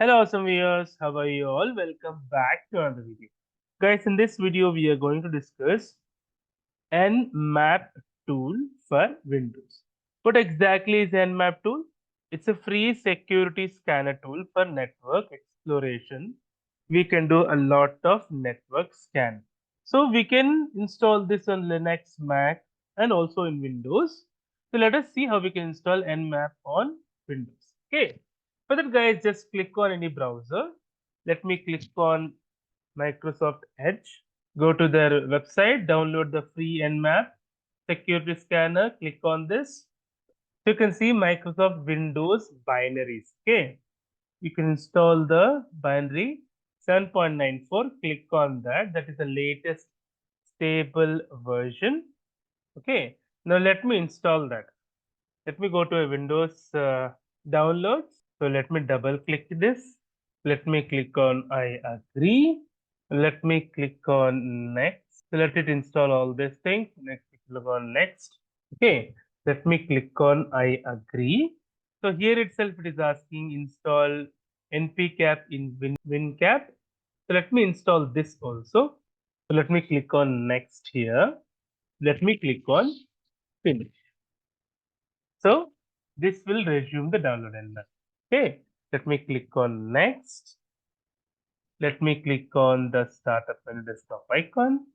Hello, awesome viewers. How are you all? Welcome back to another video. Guys, in this video, we are going to discuss nmap tool for Windows. What exactly is nmap tool? It's a free security scanner tool for network exploration. We can do a lot of network scan. So we can install this on Linux, Mac, and also in Windows. So let us see how we can install nmap on Windows. Okay. For that, guys, just click on any browser. Let me click on Microsoft Edge. Go to their website, download the free nmap security scanner. Click on this. So you can see Microsoft Windows binaries. Okay, you can install the binary 7.94. Click on that. That is the latest stable version. Okay, now let me install that. Let me go to a Windows downloads. So let me double click this. Let me click on I agree. Let me click on next. So let it install all these things. Next, click on next. Okay. Let me click on I agree. So here itself it is asking install npcap in WinCap. So let me install this also. So let me click on next here. Let me click on finish. So this will resume the download element. Okay, let me click on next. Let me click on the startup menu desktop icon.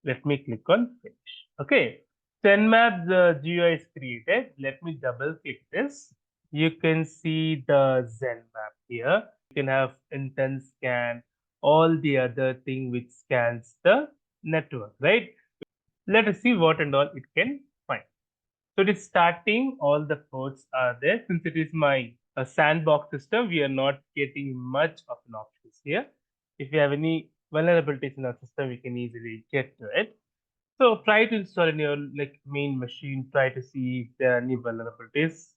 Let me click on finish. Okay, Nmap the GUI is created. Let me double click this. You can see the Zen map here. You can have intent scan, all the other thing which scans the network, right? Let us see what and all it can find. So it is starting, all the ports are there. Since it is my sandbox system, we are not getting much of an options here. If you have any vulnerabilities in our system, we can easily get to it. So try to install in your main machine, try to see if there are any vulnerabilities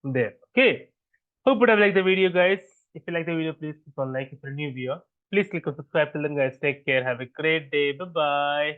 there. Okay. Hope you have liked the video, guys. If you like the video, please click on like. If you're a new viewer, please click on subscribe. Till then, guys, take care. Have a great day. Bye-bye.